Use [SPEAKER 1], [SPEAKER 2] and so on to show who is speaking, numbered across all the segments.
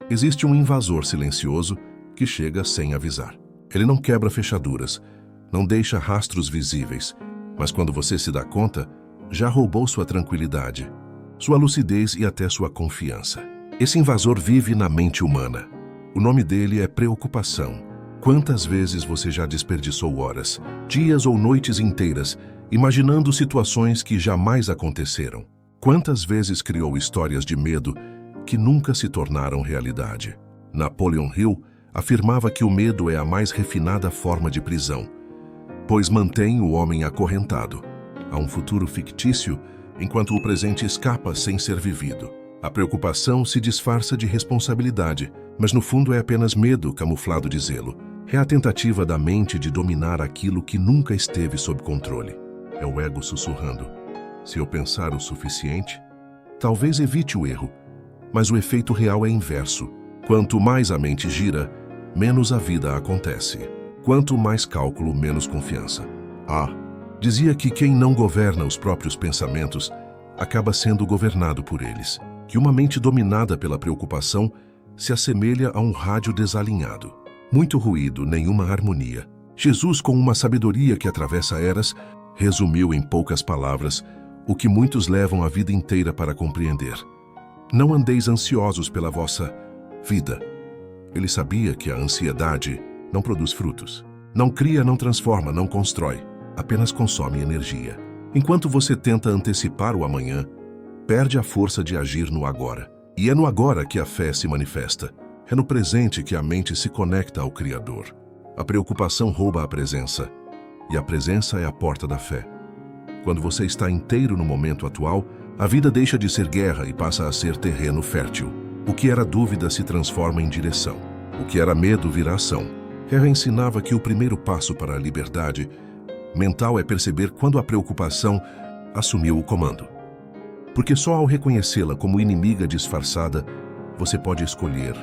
[SPEAKER 1] Existe um invasor silencioso que chega sem avisar. Ele não quebra fechaduras, não deixa rastros visíveis, mas quando você se dá conta, já roubou sua tranquilidade, sua lucidez e até sua confiança. Esse invasor vive na mente humana. O nome dele é preocupação. Quantas vezes você já desperdiçou horas, dias ou noites inteiras, imaginando situações que jamais aconteceram? Quantas vezes criou histórias de medo que nunca se tornaram realidade? Napoleon Hill afirmava que o medo é a mais refinada forma de prisão, pois mantém o homem acorrentado a um futuro fictício, enquanto o presente escapa sem ser vivido. A preocupação se disfarça de responsabilidade, mas no fundo é apenas medo camuflado de zelo. É a tentativa da mente de dominar aquilo que nunca esteve sob controle. É o ego sussurrando: se eu pensar o suficiente, talvez evite o erro. Mas o efeito real é inverso. Quanto mais a mente gira, menos a vida acontece. Quanto mais cálculo, menos confiança. Dizia que quem não governa os próprios pensamentos acaba sendo governado por eles. Que uma mente dominada pela preocupação se assemelha a um rádio desalinhado. Muito ruído, nenhuma harmonia. Jesus, com uma sabedoria que atravessa eras, resumiu em poucas palavras o que muitos levam a vida inteira para compreender. Não andeis ansiosos pela vossa vida. Ele sabia que a ansiedade não produz frutos. Não cria, não transforma, não constrói. Apenas consome energia. Enquanto você tenta antecipar o amanhã, perde a força de agir no agora. E é no agora que a fé se manifesta. É no presente que a mente se conecta ao Criador. A preocupação rouba a presença, e a presença é a porta da fé. Quando você está inteiro no momento atual, a vida deixa de ser guerra e passa a ser terreno fértil. O que era dúvida se transforma em direção. O que era medo vira ação. Hera ensinava que o primeiro passo para a liberdade mental é perceber quando a preocupação assumiu o comando. Porque só ao reconhecê-la como inimiga disfarçada, você pode escolher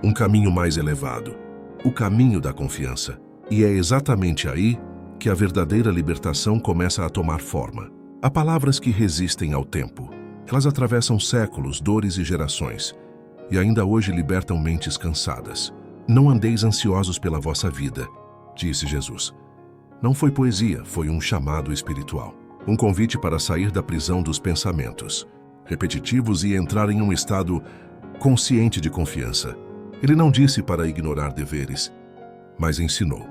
[SPEAKER 1] um caminho mais elevado, o caminho da confiança. E é exatamente aí que a verdadeira libertação começa a tomar forma. Há palavras que resistem ao tempo. Elas atravessam séculos, dores e gerações, e ainda hoje libertam mentes cansadas. Não andeis ansiosos pela vossa vida, disse Jesus. Não foi poesia, foi um chamado espiritual. Um convite para sair da prisão dos pensamentos repetitivos e entrar em um estado consciente de confiança. Ele não disse para ignorar deveres, mas ensinou: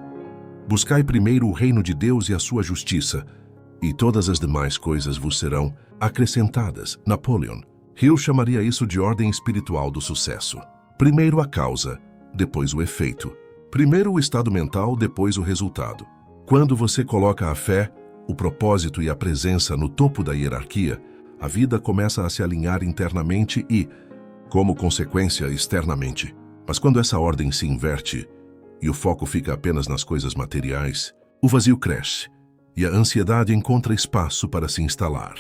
[SPEAKER 1] buscai primeiro o reino de Deus e a sua justiça, e todas as demais coisas vos serão acrescentadas. Napoleon Hill chamaria isso de ordem espiritual do sucesso. Primeiro a causa, depois o efeito. Primeiro o estado mental, depois o resultado. Quando você coloca a fé, o propósito e a presença no topo da hierarquia, a vida começa a se alinhar internamente e, como consequência, externamente. Mas quando essa ordem se inverte e o foco fica apenas nas coisas materiais, o vazio cresce e a ansiedade encontra espaço para se instalar.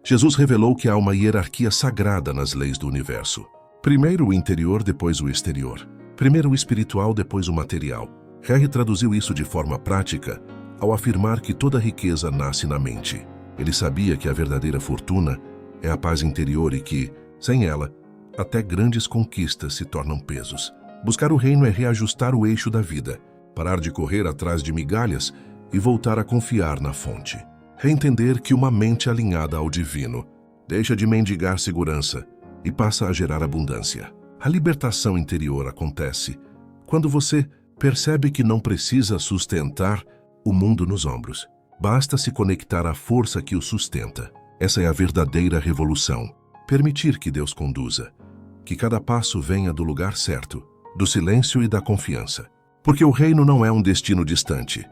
[SPEAKER 1] Jesus revelou que há uma hierarquia sagrada nas leis do universo. Primeiro o interior, depois o exterior. Primeiro o espiritual, depois o material. Harry traduziu isso de forma prática ao afirmar que toda riqueza nasce na mente. Ele sabia que a verdadeira fortuna é a paz interior e que, sem ela, até grandes conquistas se tornam pesos. Buscar o reino é reajustar o eixo da vida, parar de correr atrás de migalhas e voltar a confiar na fonte. Reentender que uma mente alinhada ao divino deixa de mendigar segurança e passa a gerar abundância. A libertação interior acontece quando você percebe que não precisa sustentar o mundo nos ombros. Basta se conectar à força que o sustenta. Essa é a verdadeira revolução. Permitir que Deus conduza. Que cada passo venha do lugar certo, do silêncio e da confiança. Porque o reino não é um destino distante.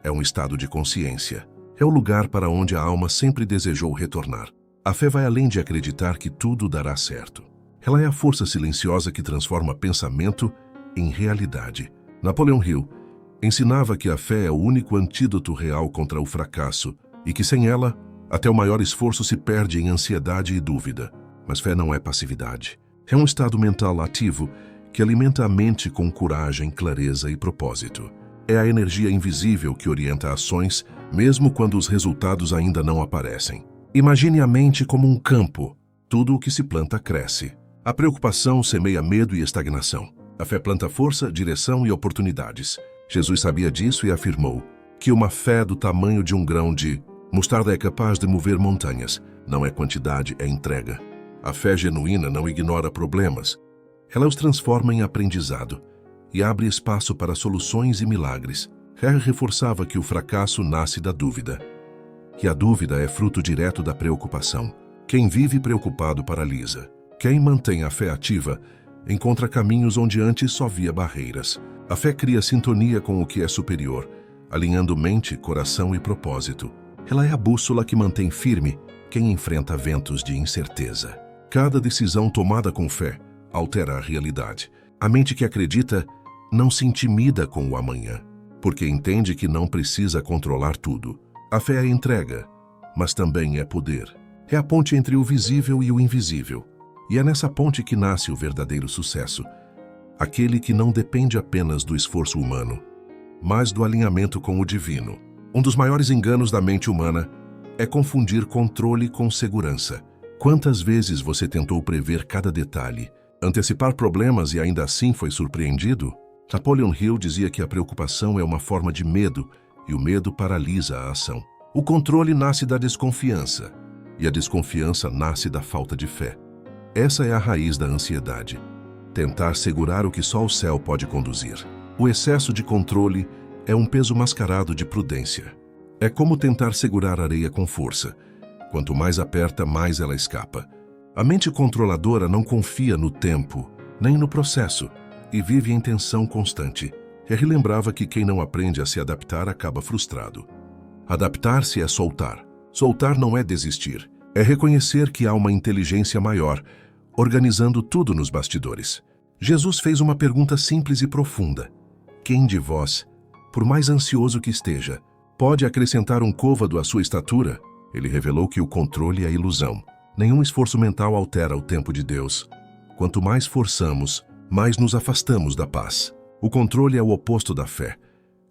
[SPEAKER 1] É um estado de consciência. É o lugar para onde a alma sempre desejou retornar. A fé vai além de acreditar que tudo dará certo. Ela é a força silenciosa que transforma pensamento em realidade. Napoleon Hill ensinava que a fé é o único antídoto real contra o fracasso e que sem ela, até o maior esforço se perde em ansiedade e dúvida. Mas fé não é passividade. É um estado mental ativo que alimenta a mente com coragem, clareza e propósito. É a energia invisível que orienta ações, mesmo quando os resultados ainda não aparecem. Imagine a mente como um campo. Tudo o que se planta cresce. A preocupação semeia medo e estagnação. A fé planta força, direção e oportunidades. Jesus sabia disso e afirmou que uma fé do tamanho de um grão de mostarda é capaz de mover montanhas. Não é quantidade, é entrega. A fé genuína não ignora problemas. Ela os transforma em aprendizado e abre espaço para soluções e milagres. Harry reforçava que o fracasso nasce da dúvida, que a dúvida é fruto direto da preocupação. Quem vive preocupado paralisa. Quem mantém a fé ativa encontra caminhos onde antes só via barreiras. A fé cria sintonia com o que é superior, alinhando mente, coração e propósito. Ela é a bússola que mantém firme quem enfrenta ventos de incerteza. Cada decisão tomada com fé altera a realidade. A mente que acredita não se intimida com o amanhã, porque entende que não precisa controlar tudo. A fé é entrega, mas também é poder. É a ponte entre o visível e o invisível. E é nessa ponte que nasce o verdadeiro sucesso. Aquele que não depende apenas do esforço humano, mas do alinhamento com o divino. Um dos maiores enganos da mente humana é confundir controle com segurança. Quantas vezes você tentou prever cada detalhe, antecipar problemas e ainda assim foi surpreendido? Napoleon Hill dizia que a preocupação é uma forma de medo e o medo paralisa a ação. O controle nasce da desconfiança e a desconfiança nasce da falta de fé. Essa é a raiz da ansiedade. Tentar segurar o que só o céu pode conduzir. O excesso de controle é um peso mascarado de prudência. É como tentar segurar areia com força. Quanto mais aperta, mais ela escapa. A mente controladora não confia no tempo, nem no processo, e vive em tensão constante. Harry lembrava que quem não aprende a se adaptar acaba frustrado. Adaptar-se é soltar. Soltar não é desistir. É reconhecer que há uma inteligência maior, organizando tudo nos bastidores. Jesus fez uma pergunta simples e profunda. Quem de vós, por mais ansioso que esteja, pode acrescentar um côvado à sua estatura? Ele revelou que o controle é ilusão. Nenhum esforço mental altera o tempo de Deus. Quanto mais forçamos, mais nos afastamos da paz. O controle é o oposto da fé.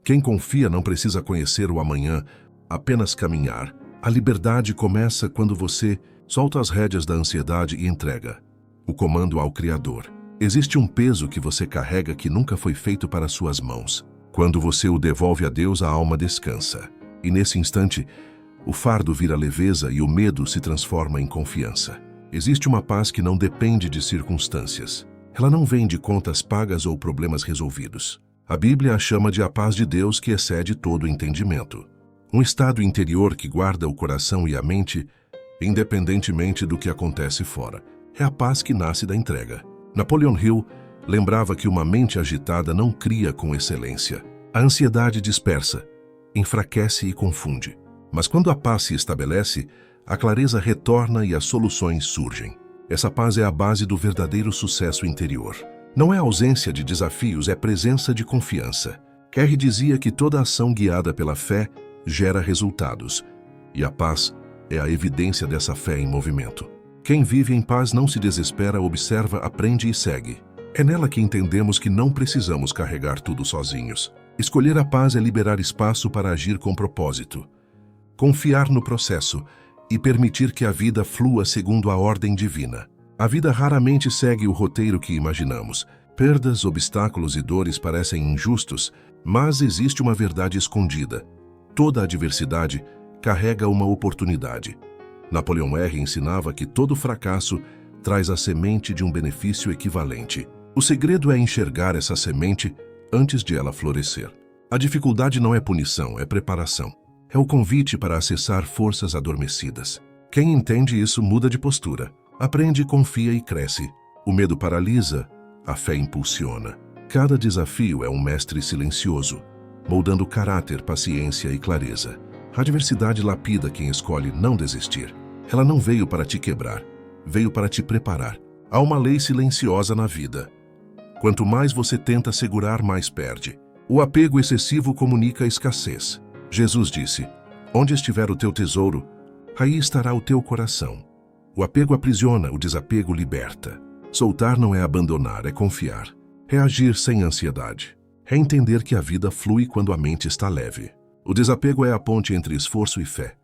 [SPEAKER 1] Quem confia não precisa conhecer o amanhã, apenas caminhar. A liberdade começa quando você solta as rédeas da ansiedade e entrega o comando ao Criador. Existe um peso que você carrega que nunca foi feito para suas mãos. Quando você o devolve a Deus, a alma descansa. E nesse instante, o fardo vira leveza e o medo se transforma em confiança. Existe uma paz que não depende de circunstâncias. Ela não vem de contas pagas ou problemas resolvidos. A Bíblia a chama de a paz de Deus que excede todo entendimento. Um estado interior que guarda o coração e a mente, independentemente do que acontece fora. É a paz que nasce da entrega. Napoleon Hill lembrava que uma mente agitada não cria com excelência. A ansiedade dispersa, enfraquece e confunde. Mas quando a paz se estabelece, a clareza retorna e as soluções surgem. Essa paz é a base do verdadeiro sucesso interior. Não é ausência de desafios, é presença de confiança. Carey dizia que toda ação guiada pela fé gera resultados, e a paz é a evidência dessa fé em movimento. Quem vive em paz não se desespera, observa, aprende e segue. É nela que entendemos que não precisamos carregar tudo sozinhos. Escolher a paz é liberar espaço para agir com propósito, confiar no processo e permitir que a vida flua segundo a ordem divina. A vida raramente segue o roteiro que imaginamos. Perdas, obstáculos e dores parecem injustos, mas existe uma verdade escondida. Toda adversidade carrega uma oportunidade. Napoleon R. ensinava que todo fracasso traz a semente de um benefício equivalente. O segredo é enxergar essa semente antes de ela florescer. A dificuldade não é punição, é preparação. É o convite para acessar forças adormecidas. Quem entende isso muda de postura. Aprende, confia e cresce. O medo paralisa, a fé impulsiona. Cada desafio é um mestre silencioso, moldando caráter, paciência e clareza. A adversidade lapida quem escolhe não desistir. Ela não veio para te quebrar, veio para te preparar. Há uma lei silenciosa na vida. Quanto mais você tenta segurar, mais perde. O apego excessivo comunica escassez. Jesus disse: onde estiver o teu tesouro, aí estará o teu coração. O apego aprisiona, o desapego liberta. Soltar não é abandonar, é confiar. É agir sem ansiedade. É entender que a vida flui quando a mente está leve. O desapego é a ponte entre esforço e fé.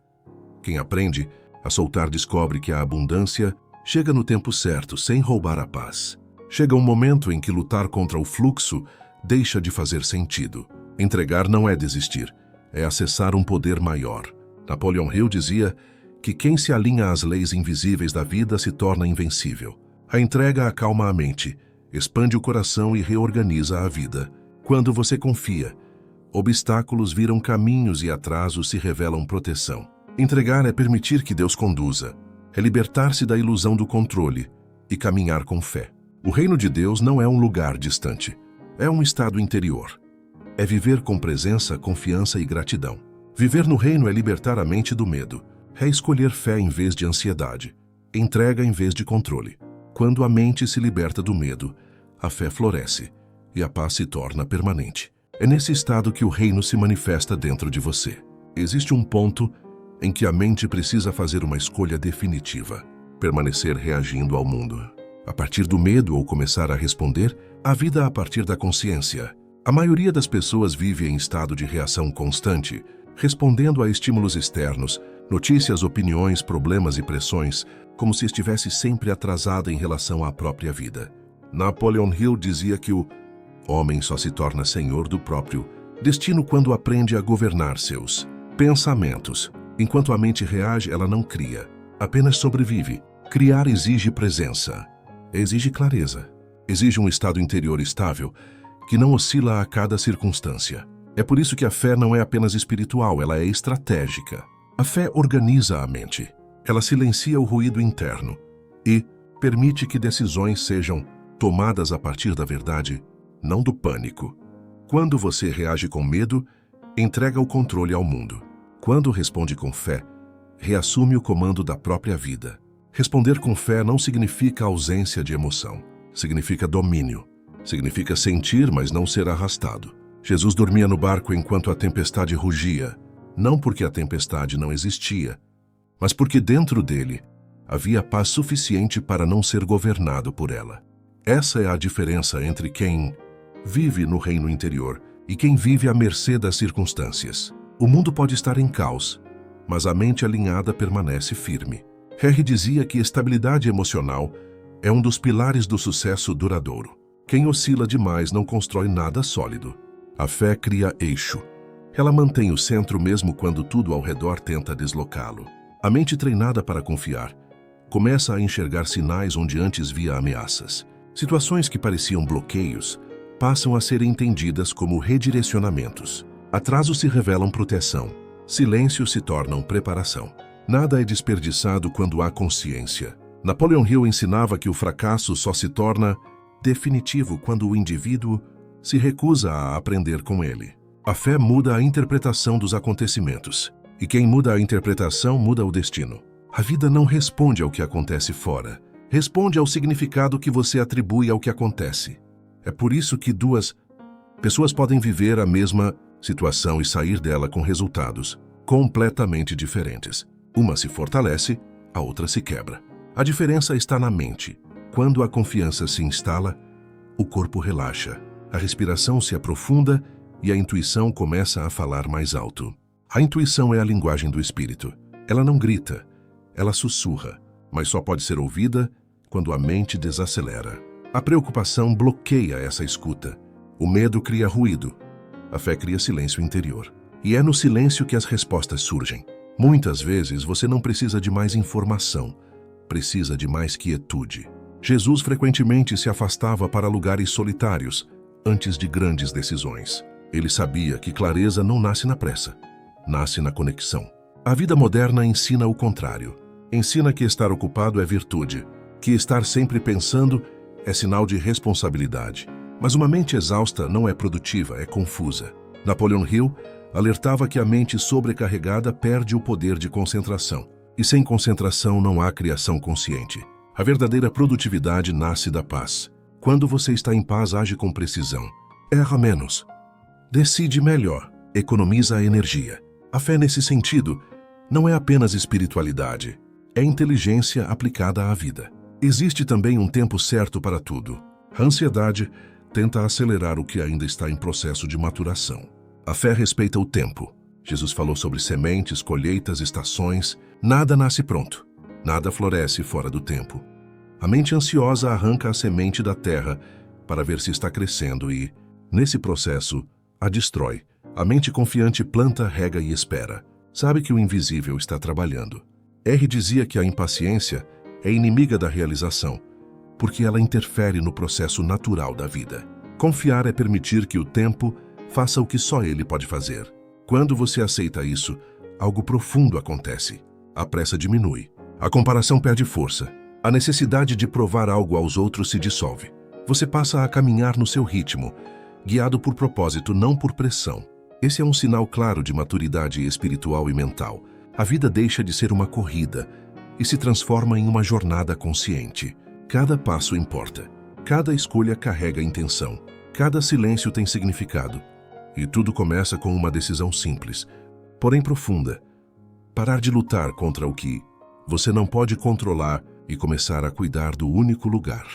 [SPEAKER 1] Quem aprende a soltar descobre que a abundância chega no tempo certo, sem roubar a paz. Chega um momento em que lutar contra o fluxo deixa de fazer sentido. Entregar não é desistir, é acessar um poder maior. Napoleon Hill dizia que quem se alinha às leis invisíveis da vida se torna invencível. A entrega acalma a mente, expande o coração e reorganiza a vida. Quando você confia, obstáculos viram caminhos e atrasos se revelam proteção. Entregar é permitir que Deus conduza, é libertar-se da ilusão do controle e caminhar com fé. O reino de Deus não é um lugar distante, é um estado interior. É viver com presença, confiança e gratidão. Viver no reino é libertar a mente do medo, é escolher fé em vez de ansiedade, entrega em vez de controle. Quando a mente se liberta do medo, a fé floresce e a paz se torna permanente. É nesse estado que o reino se manifesta dentro de você. Existe um ponto em que a mente precisa fazer uma escolha definitiva, permanecer reagindo ao mundo. A partir do medo ou começar a responder, a vida a partir da consciência. A maioria das pessoas vive em estado de reação constante, respondendo a estímulos externos, notícias, opiniões, problemas e pressões, como se estivesse sempre atrasada em relação à própria vida. Napoleon Hill dizia que o homem só se torna senhor do próprio destino quando aprende a governar seus pensamentos. Enquanto a mente reage, ela não cria, apenas sobrevive. Criar exige presença, exige clareza, exige um estado interior estável que não oscila a cada circunstância. É por isso que a fé não é apenas espiritual, ela é estratégica. A fé organiza a mente, ela silencia o ruído interno e permite que decisões sejam tomadas a partir da verdade, não do pânico. Quando você reage com medo, entrega o controle ao mundo. Quando responde com fé, reassume o comando da própria vida. Responder com fé não significa ausência de emoção, significa domínio. Significa sentir, mas não ser arrastado. Jesus dormia no barco enquanto a tempestade rugia, não porque a tempestade não existia, mas porque dentro dele havia paz suficiente para não ser governado por ela. Essa é a diferença entre quem vive no reino interior e quem vive à mercê das circunstâncias. O mundo pode estar em caos, mas a mente alinhada permanece firme. Harry dizia que estabilidade emocional é um dos pilares do sucesso duradouro. Quem oscila demais não constrói nada sólido. A fé cria eixo. Ela mantém o centro mesmo quando tudo ao redor tenta deslocá-lo. A mente treinada para confiar começa a enxergar sinais onde antes via ameaças. Situações que pareciam bloqueios passam a ser entendidas como redirecionamentos. Atrasos se revelam proteção. Silêncio se tornam preparação. Nada é desperdiçado quando há consciência. Napoleon Hill ensinava que o fracasso só se torna definitivo quando o indivíduo se recusa a aprender com ele. A fé muda a interpretação dos acontecimentos, e quem muda a interpretação muda o destino. A vida não responde ao que acontece fora, responde ao significado que você atribui ao que acontece. É por isso que duas pessoas podem viver a mesma situação e sair dela com resultados completamente diferentes. Uma se fortalece, a outra se quebra. A diferença está na mente. Quando a confiança se instala, o corpo relaxa, a respiração se aprofunda e a intuição começa a falar mais alto. A intuição é a linguagem do espírito. Ela não grita, ela sussurra, mas só pode ser ouvida quando a mente desacelera. A preocupação bloqueia essa escuta. O medo cria ruído. A fé cria silêncio interior. E é no silêncio que as respostas surgem. Muitas vezes você não precisa de mais informação, precisa de mais quietude. Jesus frequentemente se afastava para lugares solitários antes de grandes decisões. Ele sabia que clareza não nasce na pressa, nasce na conexão. A vida moderna ensina o contrário. Ensina que estar ocupado é virtude, que estar sempre pensando é sinal de responsabilidade. Mas uma mente exausta não é produtiva, é confusa. Napoleon Hill alertava que a mente sobrecarregada perde o poder de concentração. E sem concentração não há criação consciente. A verdadeira produtividade nasce da paz. Quando você está em paz, age com precisão. Erra menos. Decide melhor. Economiza energia. A fé nesse sentido não é apenas espiritualidade. É inteligência aplicada à vida. Existe também um tempo certo para tudo. A ansiedade tenta acelerar o que ainda está em processo de maturação. A fé respeita o tempo. Jesus falou sobre sementes, colheitas, estações. Nada nasce pronto. Nada floresce fora do tempo. A mente ansiosa arranca a semente da terra para ver se está crescendo e, nesse processo, a destrói. A mente confiante planta, rega e espera. Sabe que o invisível está trabalhando. R dizia que a impaciência é inimiga da realização, porque ela interfere no processo natural da vida. Confiar é permitir que o tempo faça o que só ele pode fazer. Quando você aceita isso, algo profundo acontece. A pressa diminui. A comparação perde força. A necessidade de provar algo aos outros se dissolve. Você passa a caminhar no seu ritmo, guiado por propósito, não por pressão. Esse é um sinal claro de maturidade espiritual e mental. A vida deixa de ser uma corrida e se transforma em uma jornada consciente. Cada passo importa. Cada escolha carrega intenção. Cada silêncio tem significado. E tudo começa com uma decisão simples, porém profunda. Parar de lutar contra o que você não pode controlar e começar a cuidar do único lugar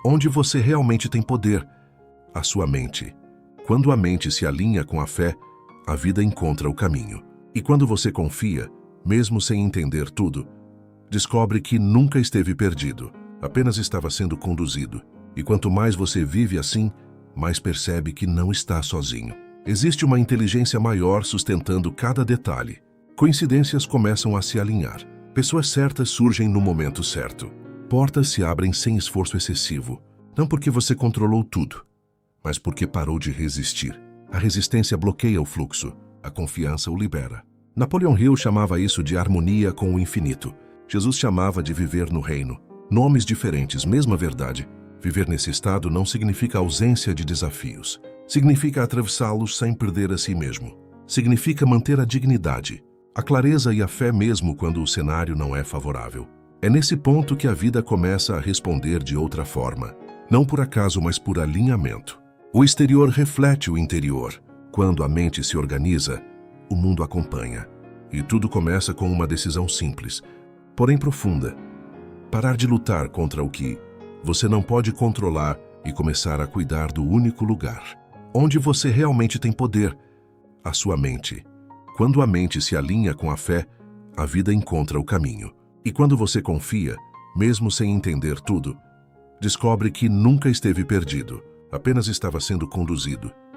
[SPEAKER 1] onde você realmente tem poder, a sua mente. Quando a mente se alinha com a fé, a vida encontra o caminho. E quando você confia, mesmo sem entender tudo, descobre que nunca esteve perdido, apenas estava sendo conduzido. E quanto mais você vive assim, mais percebe que não está sozinho. Existe uma inteligência maior sustentando cada detalhe. Coincidências começam a se alinhar. Pessoas certas surgem no momento certo. Portas se abrem sem esforço excessivo. Não porque você controlou tudo, mas porque parou de resistir. A resistência bloqueia o fluxo. A confiança o libera. Napoleon Hill chamava isso de harmonia com o infinito. Jesus chamava de viver no reino. Nomes diferentes, mesma verdade. Viver nesse estado não significa ausência de desafios. Significa atravessá-los sem perder a si mesmo. Significa manter a dignidade, a clareza e a fé mesmo quando o cenário não é favorável. É nesse ponto que a vida começa a responder de outra forma. Não por acaso, mas por alinhamento. O exterior reflete o interior. Quando a mente se organiza, o mundo acompanha. E tudo começa com uma decisão simples, porém profunda. Parar de lutar contra o que você não pode controlar e começar a cuidar do único lugar onde você realmente tem poder, a sua mente. Quando a mente se alinha com a fé, a vida encontra o caminho. E quando você confia, mesmo sem entender tudo, descobre que nunca esteve perdido, apenas estava sendo conduzido.